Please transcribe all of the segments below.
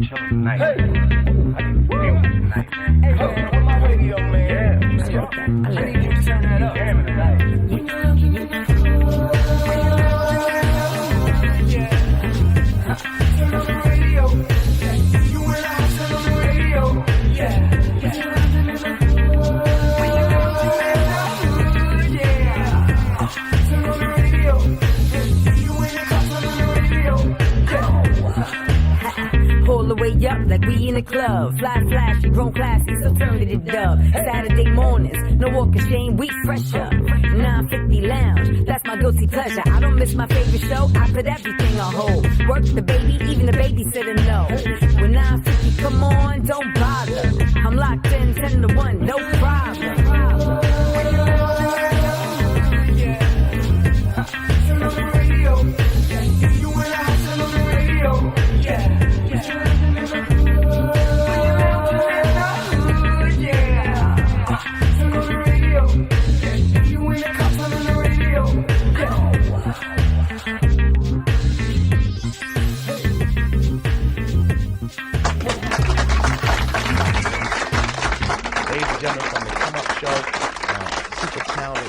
be chilling tonight. I need to feel tonight, man. Hey, man, on my radio, man. Yeah, let's go. I need you to turn that up. Damn it, tonight. Turn on the radio. You and I turn on the radio. Yeah. Pull the way up like we in a club. Fly flashy, grown classy, so turn to the dub. Saturday mornings, no walk of shame, we fresh up. 950 lounge, that's my guilty pleasure. I don't miss my favorite show, I put everything on hold. Work the baby, even the babysitter know. When 950 come on, don't bother. I'm locked in 10 to 1, no problem. Turn on the radio. You and I turn on the radio. Yeah.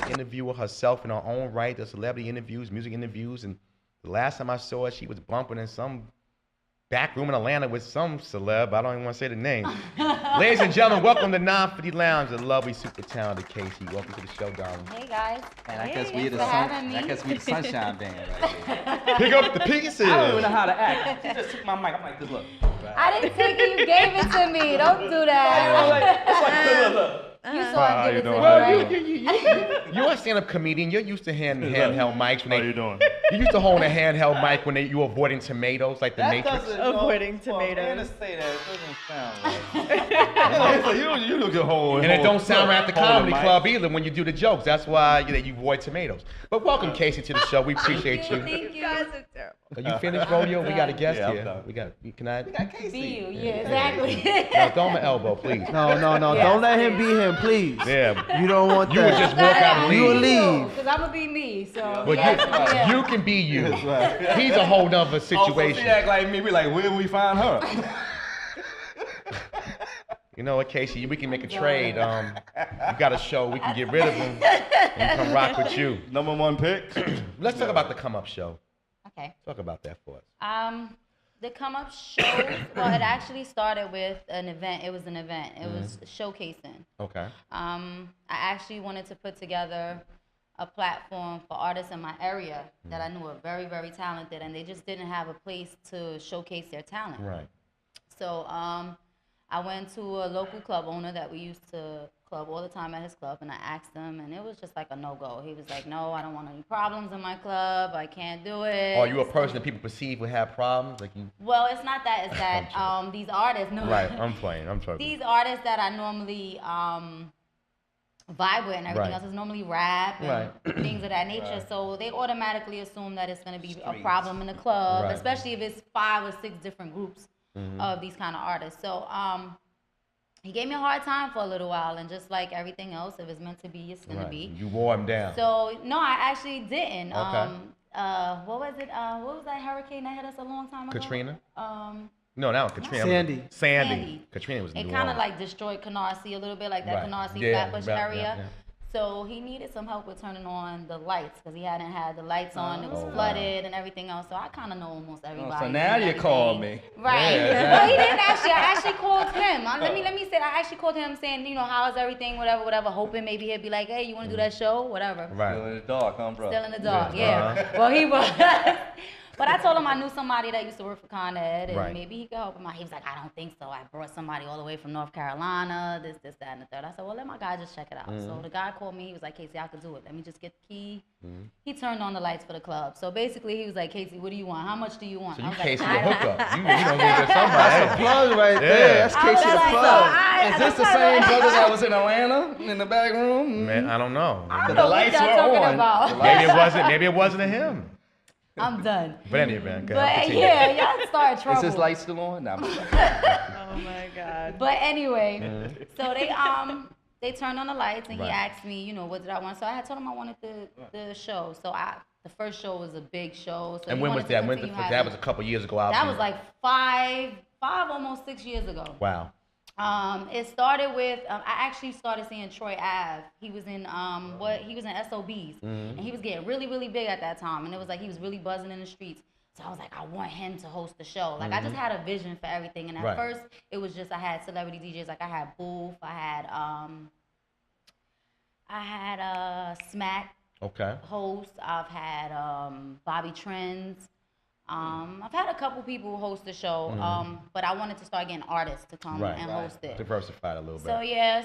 Interviewer herself in her own right, the celebrity interviews, music interviews, and the last time I saw her, she was bumping in some back room in Atlanta with some celeb. I don't even want to say the name. Ladies and gentlemen, welcome to 950 Lounge, the lovely, super talented Casey. Welcome to the show, darling. Hey guys. And I Hey, guess we the sunshine band right here. Pick up the pieces. I don't even know how to act. She just took my mic. I'm like, look. I didn't take it, you gave it to me. Don't do that. It's like, look. You saw it, give it to me, Well, right? you're a stand-up comedian. You're used to handheld mics. When How you doing? You used to hold a handheld mic when you were avoiding tomatoes, like the Matrix. Avoiding tomatoes. Say that it doesn't sound right. You look at whole. And it don't sound right at the comedy mic. club either when you do the jokes. That's why you avoid tomatoes. But welcome, Casey, to the show. We appreciate you. Thank you. guys are terrible. Are you finished, rodeo? We got a guest Yeah, I'm here. done. We got Be you. Yeah, exactly. No, throw him an elbow, please. No, don't let him be him, please. Yeah. You don't want You would that. just walk out and You will leave. leave. Because I'm going to be me. So, But yeah. you can be you. That's right. He's a whole nother Oh, so situation. she act like me. We like, where do we find her? You know what, Casey? We can make a trade. You got a show. We can get rid of him and come rock with you. Number one pick. Let's talk about the Come Up Show. Okay. Talk about that for us. The Come Up Show, well, it actually started with an event. It was an event. It was showcasing. Okay. I actually wanted to put together a platform for artists in my area that I knew were very, very talented, and they just didn't have a place to showcase their talent. Right. So I went to a local club owner that we used to club all the time at his club, and I asked him, and it was just like a no-go. He was like, no, I don't want any problems in my club. I can't do it. Are you a person that people perceive would have problems? Like you? Well, it's not that. It's that these artists. No, Right. I'm playing. I'm talking. these artists that I normally vibe with and everything Right. else is normally rap and Right. things of that nature. So they automatically assume that it's going to be a problem in the club, Right. especially if it's 5 or 6 different groups of these kind of artists. So he gave me a hard time for a little while, and just like everything else, if it's meant to be, it's gonna Right. be. You wore him down. So no, I actually didn't. Okay. What was it? What was that hurricane that hit us a long time ago? Katrina? Um, No, that was Katrina. Sandy. Sandy. Katrina was It New kind of Orleans. like destroyed Canarsie a little bit, like that Right. Canarsie, Yeah, Flatbush right, area. yeah, yeah. So he needed some help with turning on the lights because he hadn't had the lights on. It was Oh, wow. flooded and everything else. So I kind of know almost everybody. So now and you everything. call me. Right. Yeah, Well, he didn't actually. I actually called him. Let me say. I actually called him saying, you know, how's everything, whatever, hoping maybe he'd be like, hey, you want to do that show, whatever. Still Right. in the dark, huh, bro? Still in the dark, Yeah. yeah. Well, he was. But I told him I knew somebody that used to work for Con Ed, and Right. maybe he could help him out. He was like, I don't think so. I brought somebody all the way from North Carolina, this, that, and the third. I said, well, let my guy just check it out. So the guy called me. He was like, Casey, I could do it. Let me just get the key. He turned on the lights for the club. So basically, he was like, Casey, what do you want? How much do you want? So I you was like, Casey the I- hookup. You don't need to That's a somebody. plug right Yeah. there. That's I was Casey the like, plug. so I- Is this the same brother that was in Atlanta in the back room? Man, I don't know. I don't The know what lights y'all were talking on. about. Maybe it wasn't a him. I'm done. But anyway, man. go But ahead, continue. yeah, y'all start Is trouble. his light still on? No, I'm Oh my God. But anyway, so they turned on the lights and Right. he asked me, you know, what did I want? So I had told him I wanted the show. So the first show was a big show. So And he when was wanted to that? continue That having- was a couple years ago. That was like five, almost 6 years ago. Wow. It started with I actually started seeing Troy Ave. He was in he was in SOBs, and he was getting really, really big at that time. And it was like he was really buzzing in the streets. So I was like, I want him to host the show. Like I just had a vision for everything. And at Right. first, it was just I had celebrity DJs. Like I had Booth, I had Smack Okay. host. I've had Bobby Trends. I've had a couple people host the show, but I wanted to start getting artists to come Right. and host it. Diversified a little bit. So yeah,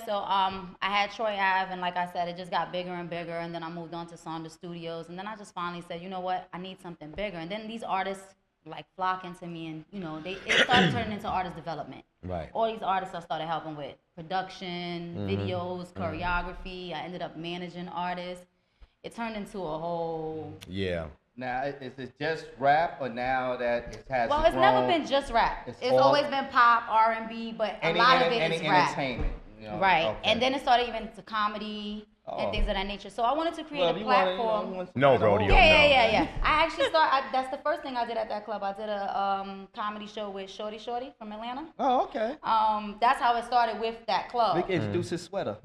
I had Troy Ave, and like I said, it just got bigger and bigger, and then I moved on to Sonda Studios, and then I just finally said, you know what, I need something bigger, and then these artists like flocking to me, and you know, it started turning into artist development. Right. All these artists I started helping with production, videos, choreography. I ended up managing artists. It turned into a whole. Yeah. Now, is it just rap, or now that it has Well, grown, it's never been just rap. It's It's all- always been pop, R&B, but a lot of it is rap. entertainment? You know? Right. Okay. And then it started even to comedy Oh. and things of that nature. So I wanted to create Well, a if you wanna, platform. you wanna No spread the whole- rodeo. Yeah. I actually that's the first thing I did at that club. I did a comedy show with Shorty from Atlanta. Oh, okay. That's how it started with that club. We can introduce his sweater.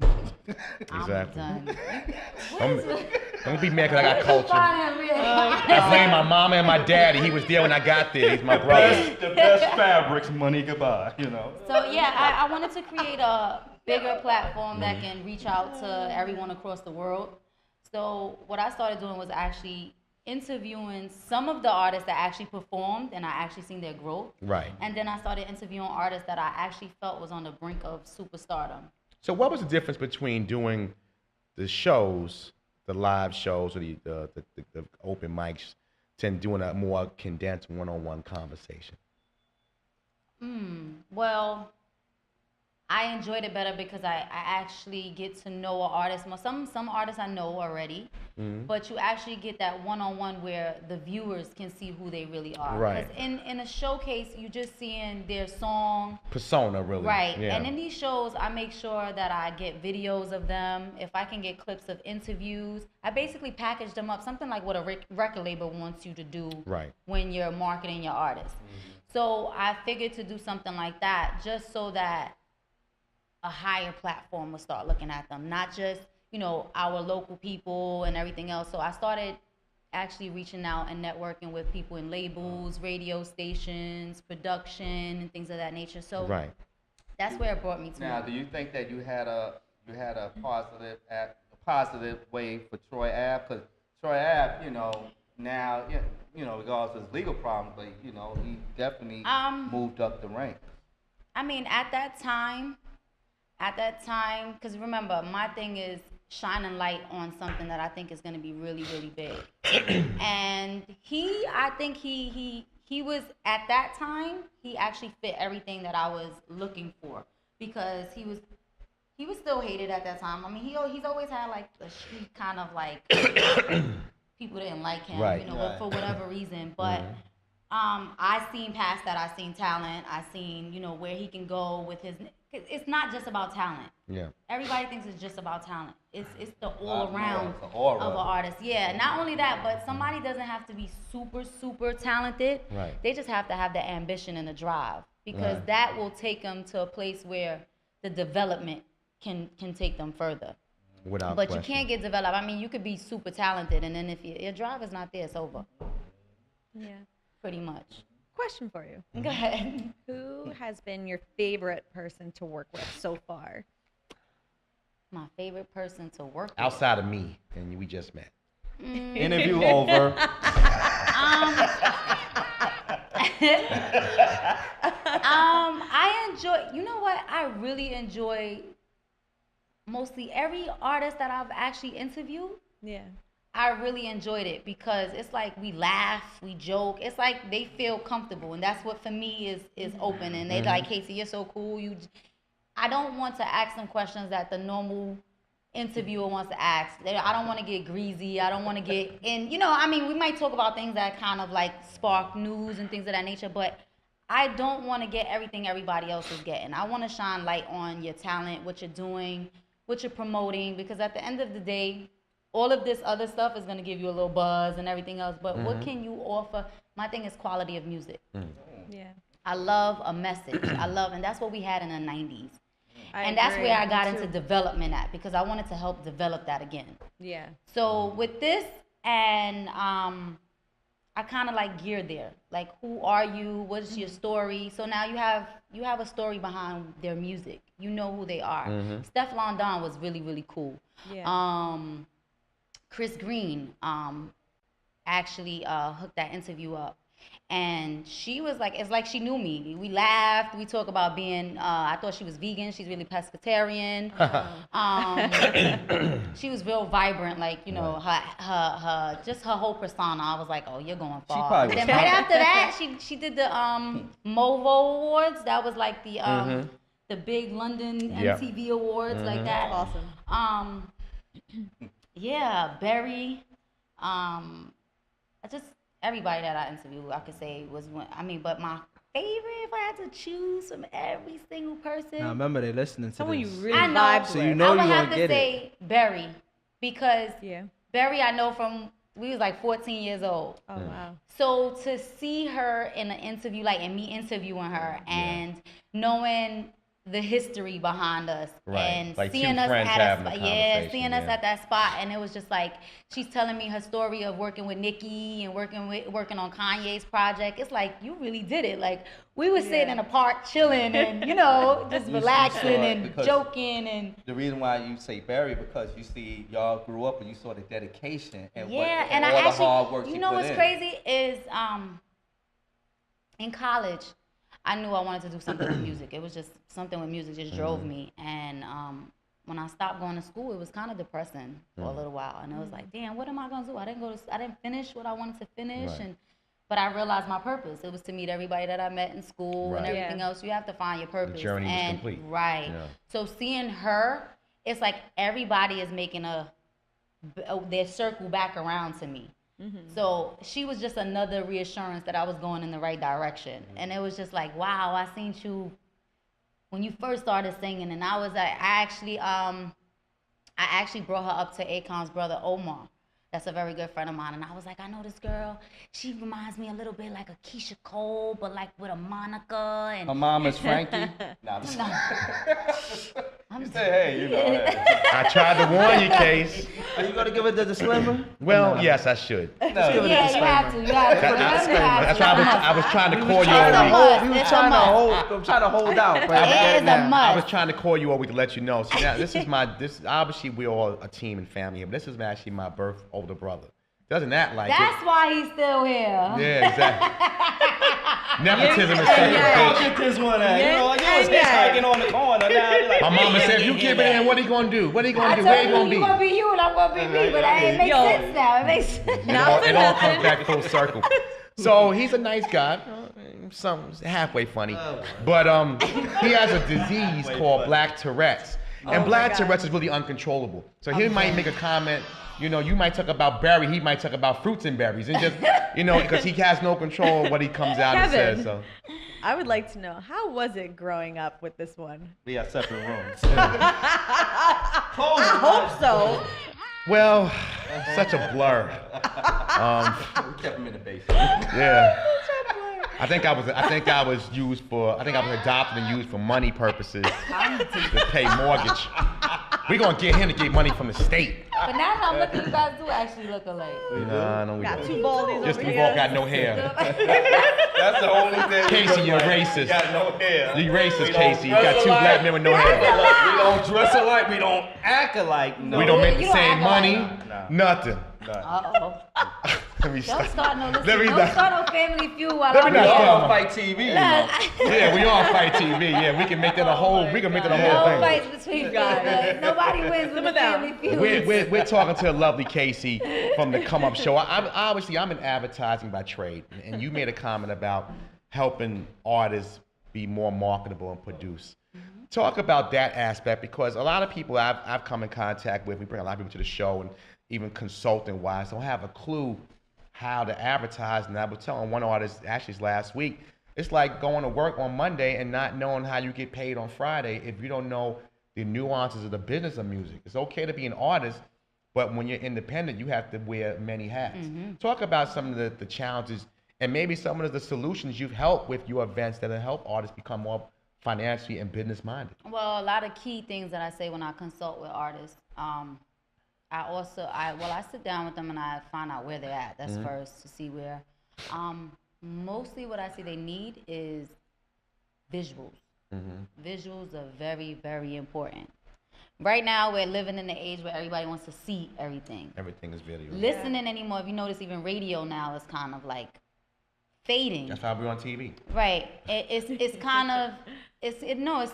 Exactly. I'm done. Don't be mad because I got culture. Culture. I blame my mama and my daddy. He was there when I got there. He's my brother. The best fabrics, money, goodbye. You know. So yeah, I wanted to create a bigger platform that can reach out to everyone across the world. So what I started doing was actually interviewing some of the artists that actually performed, and I actually seen their growth. Right. And then I started interviewing artists that I actually felt was on the brink of superstardom. So what was the difference between doing the shows, the live shows, or the open mics, and doing a more condensed one-on-one conversation? Well, I enjoyed it better because I actually get to know an artist more. Some artists I know already, but you actually get that one-on-one where the viewers can see who they really are. Right. 'Cause in a showcase, you just seeing their song. Persona, really. Right. Yeah. And in these shows, I make sure that I get videos of them. If I can get clips of interviews, I basically package them up, something like what a record label wants you to do Right. when you're marketing your artist. So I figured to do something like that just so that a higher platform will start looking at them, not just, you know, our local people and everything else. So I started actually reaching out and networking with people in labels, radio stations, production, and things of that nature. So Right. that's where it brought me to. Now, do you think that you had a positive way for Troy Ave? Because Troy Ave, you know, now, you know, regardless of his legal problem, but you know, he definitely moved up the ranks. I mean, at that time, because remember, my thing is shining light on something that I think is going to be really, really big. And I think he was, at that time, he actually fit everything that I was looking for, because he was still hated at that time. I mean, he's always had like the street kind of like people didn't like him, Right. you know, for whatever reason. But I seen past that. I seen talent. I seen, you know, where he can go with his. It's not just about talent. Yeah. Everybody thinks it's just about talent. It's the all around It's the aura. of an artist. Yeah. Not only that, but somebody doesn't have to be super, super talented. Right. They just have to have the ambition and the drive, because Right. that will take them to a place where the development can take them further. Without But question. you can't get developed. I mean, you could be super talented, and then if your drive is not there, it's over. Yeah. Pretty much. Question for you. Go ahead. Who has been your favorite person to work with so far? My favorite person to work with. Outside of me, and we just met. Interview over. I enjoy, you know what? I really enjoy mostly every artist that I've actually interviewed. Yeah. I really enjoyed it because it's like we laugh, we joke. It's like they feel comfortable, and that's what for me is open. And they like, Casey, you're so cool. I don't want to ask them questions that the normal interviewer wants to ask. I don't want to get greasy. I don't want to get in. You know, I mean, we might talk about things that kind of like spark news and things of that nature, but I don't want to get everything everybody else is getting. I want to shine light on your talent, what you're doing what you're promoting, because at the end of the day, all of this other stuff is going to give you a little buzz and everything else, but what can you offer? My thing is quality of music. Yeah. I love a message. And that's what we had in the 90s. I That's agree. where I got Me into too. development at, because I wanted to help develop that again. Yeah. So with this, and I kind of like geared there. Like, who are you? What's your story? So now you have a story behind their music. You know who they are. Steph London was really, really cool. Yeah. Chris Green actually hooked that interview up. And she was like, it's like she knew me. We laughed. We talk about being, I thought she was vegan. She's really pescatarian. She was real vibrant, like, you know, her just her whole persona. I was like, oh, you're going far. probably Then was right after that, she did the MOVO Awards. That was like the big London MTV Awards, like that. Awesome. Yeah, Barry. I just everybody that I interviewed, I could say was one. I mean, but my favorite, if I had to choose from every single person, Now remember they listening to Someone you this. really I know. vibe So with. you know I would you have gonna to get it. say Barry, because Yeah. Barry, I know from we was like 14 years old. Oh wow. So to see her in an interview, like, and me interviewing her, and knowing the history behind us, Right. and Like two seeing us friends at having a a spot, yeah, conversation, seeing us yeah. at that spot, and it was just like she's telling me her story of working with Nicki and working on Kanye's project. It's like you really did it. Like we were sitting in a park chilling and just You relaxing saw it and because- joking and. The reason why you say Barry, because you see y'all grew up and you saw the dedication and Yeah, what, and all I the actually, hard work you she know put what's in. crazy is in college, I knew I wanted to do something with music. It was just something with music just drove me. And when I stopped going to school, it was kind of depressing for a little while. And it was like, damn, what am I gonna do? I didn't finish what I wanted to finish. Right. But I realized my purpose. It was to meet everybody that I met in school and Right. everything Yeah. else. You have to find your purpose. journey was and, complete. Right. Yeah. So seeing her, it's like everybody is making their circle back around to me. So she was just another reassurance that I was going in the right direction. And it was just like, wow, I seen you when you first started singing. And I actually brought her up to Akon's brother Omar. That's a very good friend of mine. And I was like, I know this girl. She reminds me a little bit like a Keisha Cole, but like with a Monica. And Her mom is Frankie. Nah, I'm just You say, hey, you know. Hey. I tried to warn you, Case. Are you gonna give it the disclaimer? Well, yes, I should. yeah, you have to. You have to. That's why I was trying to call you It's a all week. must. We were It's a trying to must. hold. I'm trying to hold out. But It is a I must. was trying to call you all week to let you know. See, now, this obviously we're all a team and family here, but this is actually my birth older brother. Doesn't act like That's why he's still here. it. Yeah, exactly. Nepotism is such a Look bitch. at this one at. You know, like, you was Yeah. hitchhiking on the corner. Now you're like, My mama said, if you give it in, what he gonna do? What he I gonna do? told Where he you gonna you be? gonna be you and I'm gonna be me, but it makes Yo. sense now. It makes sense. It all comes back full circle. So he's a nice guy, some halfway funny, but he has a disease called Black Tourette's, and Black Tourette's is really uncontrollable. So he might make a comment, you might talk about Barry, he might talk about fruits and berries, and just, because he has no control of what he comes out and Kevin. says. So I would like to know, how was it growing up with this one? we have separate rooms. I hope so. well, such a blur. we kept him in the basement. Yeah. I think I was adopted and used for money purposes to pay mortgage. We're gonna get him to get money from the state. But now that I'm looking, you guys do actually look alike. Nah, no, we Got don't. two baldies Just over we here. both got no hair. That's the only thing. Casey, you're racist. Got no hair. You racist, We don't Casey. You dress got two alike. black men with no hair. We don't dress alike. We don't act alike. No. We don't make You the don't same act money. alike. Nothing. Uh-oh. Let me Don't stop. start no Let me don't not- start no family feud while Let me I'm not We here. start. all fight TV, you know. Yeah, we all fight TV. Yeah, we can make that a whole. We can make that a No whole thing. fights between guys. Nobody wins with a family feud. We're talking to the lovely Casey from the Come Up Show. I'm in advertising by trade, and you made a comment about helping artists be more marketable and produce. Talk about that aspect, because a lot of people I've come in contact with, we bring a lot of people to the show, and even consulting wise, don't have a clue how to advertise. And I was telling one artist actually last week, it's like going to work on Monday and not knowing how you get paid on Friday if you don't know the nuances of the business of music. It's okay to be an artist, but when you're independent, you have to wear many hats. Talk about some of the challenges and maybe some of the solutions you've helped with your events that have helped artists become more financially and business minded. Well, a lot of key things that I say when I consult with artists. I sit down with them and I find out where they're at. That's first, to see where. Mostly what I see they need is visuals. Visuals are very, very important. Right now, we're living in the age where everybody wants to see everything. Everything is video. Listening anymore, if you notice, even radio now is kind of like fading. That's why we're on TV. Right. It's kind of, it's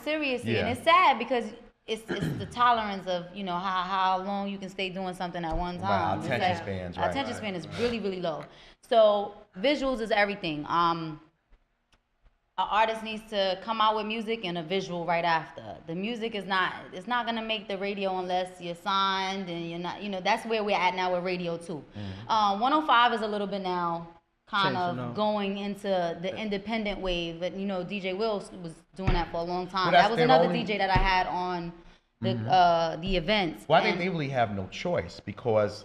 serious. Yeah. And it's sad because it's the tolerance of, how long you can stay doing something at one time. Right, attention spans, right. Attention span is really, really low. So visuals is everything. An artist needs to come out with music and a visual right after. The music it's not gonna make the radio unless you're signed and you're not, that's where we're at now with radio too. 105 is a little bit now kind of going into the independent wave, but DJ Will was doing that for a long time. That was another DJ that I had on the events. Well, I think they really have no choice because,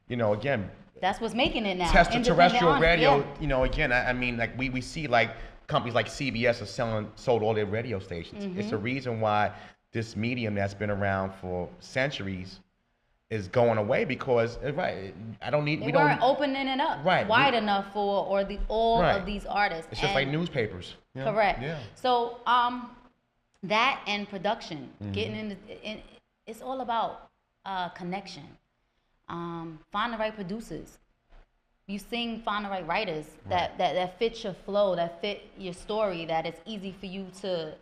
again, that's what's making it now. Terrestrial radio, yeah. Again, I mean, like we see like companies like CBS are sold all their radio stations. It's the reason why this medium that's been around for centuries is going away because we weren't opening it up wide enough for all of these artists. It's just like newspapers. Correct. Yeah. So that and production, getting in, it's all about connection. Find the right producers. You find the right writers that fit your flow, that fit your story, that it's easy for you to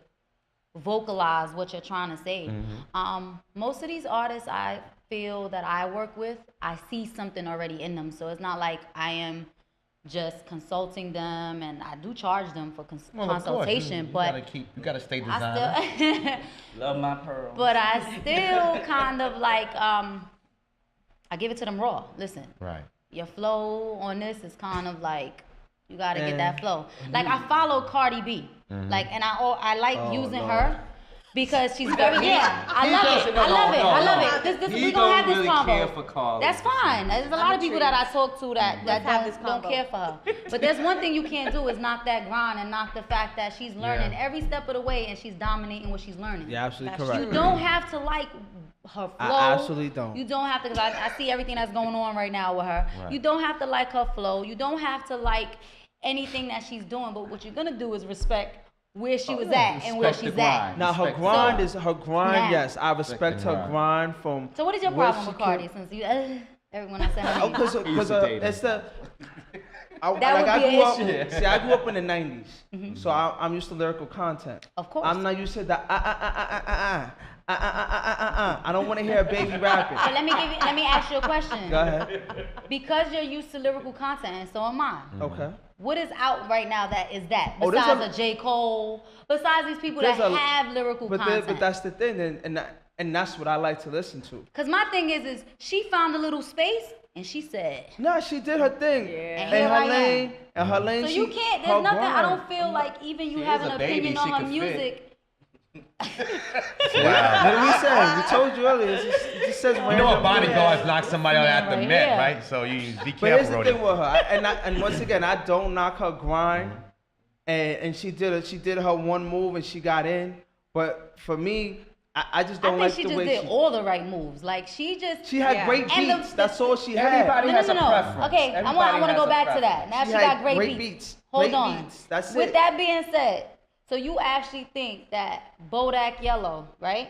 vocalize what you're trying to say. Most of these artists I feel that I work with, I see something already in them. So it's not like I am just consulting them, and I do charge them for consultation. But you gotta stay designer. Love my pearls. But I still kind of like I give it to them raw. Listen, your flow on this is kind of like you gotta get that flow. Like I follow Cardi B, like, and I like using her. Because she's very, I love it. We gonna have this combo. That's fine. There's a lot of people that I talk to that don't care for her. But there's one thing you can't do is knock that grind and knock the fact that she's learning every step of the way and she's dominating what she's learning. Yeah, absolutely correct. You don't have to like her flow. I absolutely don't. You don't have to, because I see everything that's going on right now with her. You don't have to like her flow. You don't have to like anything that she's doing. But what you're gonna do is respect where she was at and where she's at. Now her grind is her grind. Yes, I respect her grind from. So what is your problem with Cardi? Since you, everyone I said. Because it's the. That would be an issue. See, I grew up in the '90s, so I'm used to lyrical content. Of course. I'm not used to the I don't want to hear a baby rapping. So let me ask you a question. Go ahead. Because you're used to lyrical content, and so am I. Okay. What is out right now that is that? Besides a J. Cole, besides these people that have lyrical content. But that's the thing, and that's what I like to listen to. Because my thing is she found a little space, and she said. No, she did her thing. Yeah. And her lane. So you can't, there's nothing, I don't feel like even you have an opinion on her music. Wow. What did we say? We told you earlier. It just says you know what bodyguards knock somebody out at the Met, right? So you be careful. But here's the thing with her, and once again, I don't knock her grind, and she did her one move and she got in. But for me, I just don't like the way she did all the right moves. Like she had great beats. That's all she had. Everybody has a preference. Okay, I want to go back to that. Now she got great beats. Hold on. That's it. With that being said. So you actually think that Bodak Yellow, right,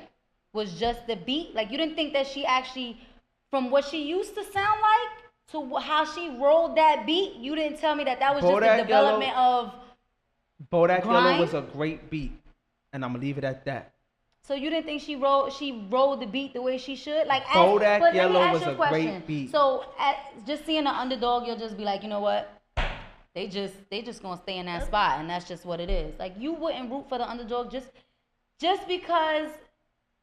was just the beat? Like you didn't think that she actually, from what she used to sound like to how she rolled that beat, you didn't tell me that was just the development of Bodak Yellow was a great beat, and I'm gonna leave it at that. So you didn't think she rolled the beat the way she should? Like Bodak Yellow was a great beat. So just seeing an underdog, you'll just be like, you know what? They just gonna stay in that spot, and that's just what it is. Like you wouldn't root for the underdog just because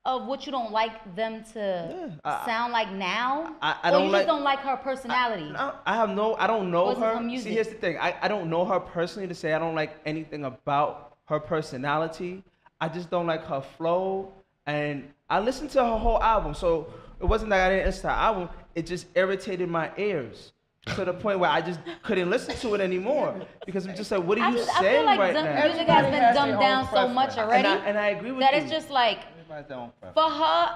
of what you don't like them to sound like now. I don't don't like her personality. I don't know her. See, here's the thing. I don't know her personally to say I don't like anything about her personality. I just don't like her flow, And I listened to her whole album, so it wasn't that I didn't listen to her album. It just irritated my ears to the point where I just couldn't listen to it anymore because I'm just like, what are you I saying feel like right music now? has been has dumbed their down own so preference. much already. And I agree with that you. it's just like, Everybody's their own preference. for her,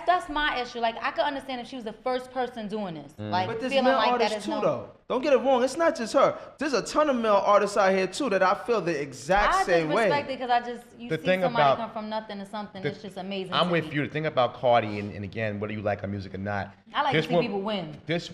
that's my issue. Like, I could understand if she was the first person doing this. Like, But there's feeling male like that artists is too, no. though. Don't get it wrong. It's not just her. There's a ton of male artists out here too that I feel the exact I same just way. respect it because you The see thing somebody about- come from nothing to something. It's just amazing. I'm to with me. you. The thing about Cardi, and again, whether you like her music or not, I like this to see wo- people win.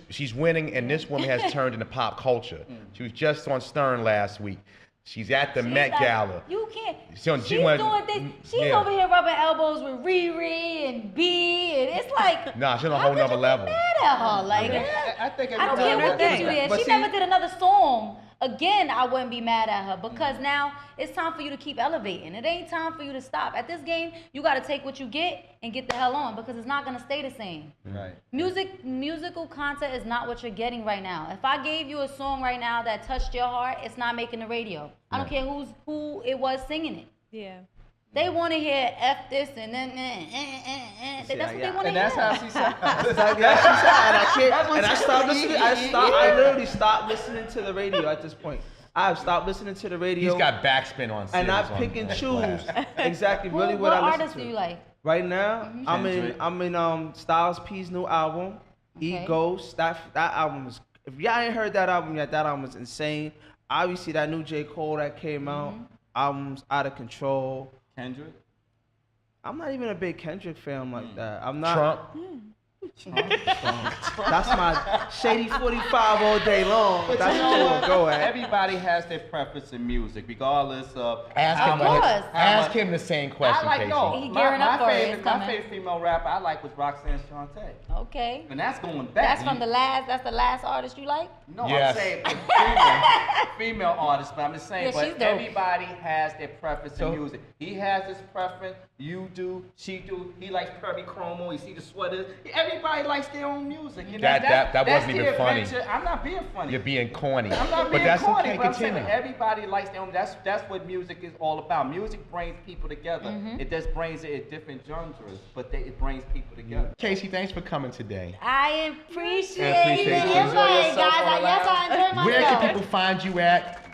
She's winning, and this woman has turned into pop culture. She was just on Stern last week. She's at the She's Met like, Gala. You can't. She's She's doing this. She's yeah. over here rubbing elbows with Riri and B, and it's like. Nah, she's on a how whole could nother you be level. Mad at her, like. I think I don't care everybody what has gets you their- there. But She see- never did another song. Again, I wouldn't be mad at her because now it's time for you to keep elevating. It ain't time for you to stop. At this game, you got to take what you get and get the hell on because it's not gonna stay the same. Right. Musical content is not what you're getting right now. If I gave you a song right now that touched your heart, it's not making the radio. I don't care who it was singing it. Yeah. They want to hear F this and then that's what they want to And hear. that's how she sounds. Exactly how she said, and I can't. That's what And I she stopped said. listening. I literally stopped listening to the radio at this point. I've stopped listening to the radio. He's got backspin on. and I Sears on- pick and on choose blast. exactly really What what I listen artists to. do you like? Right now, Kendrick. I'm in Styles P's new album, Okay. Eat Ghost. That album is. If y'all ain't heard that album yet, that album is insane. Obviously, that new J. Cole that came out, album's out of control. Kendrick. I'm not even a big Kendrick fan like that. I'm not. Trump. That's my shady 45 all day long. But That's you what know we'll what? go at. Everybody has their preference in music, regardless of. Ask how him. much- course. how Ask much- him the same question, I like Casey. no. He gearing up for it. It's My coming. favorite female rapper I like was Roxanne Shante, Okay. and that's going back. That's from the last. That's the last artist you like. No, Yes. I'm saying female artists, but I'm just saying. Yeah, she's but dope. everybody has their preference So- in music. He has his preference. You do. She do. He likes Perry Como. You see the sweaters. Everybody likes their own music. You know, That that's wasn't the even funny. adventure. I'm not being funny. You're being corny. I'm not being but that's corny, okay. but I'm saying Continue. everybody likes their own. That's what music is all about. Music brings people together. It just brings it in different genres, but it brings people together. Casey, thanks for coming today. I appreciate appreciate it. you. You're Enjoy right, yourself guys. on the Yes, I enjoyed myself. Where can people find you at?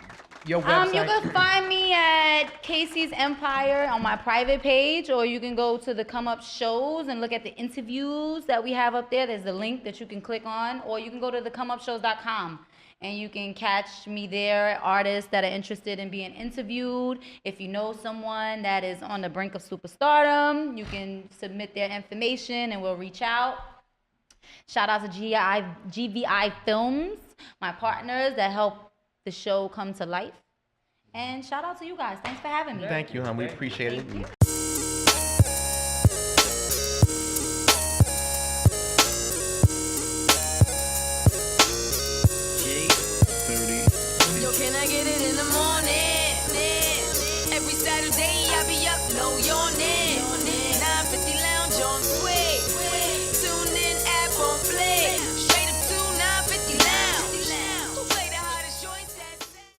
Your website? You can find me at Casey's Empire on my private page, or you can go to the Come Up shows and look at the interviews that we have up there. There's a link that you can click on, or you can go to thecomeupshows.com and you can catch me there, artists that are interested in being interviewed. If you know someone that is on the brink of superstardom, you can submit their information and we'll reach out. Shout out to GVI Films, my partners that help the show come to life. And shout out to you guys. Thanks for having me. Thank you, hon. We appreciate it. Thank you. Yo, can I get it in the morning?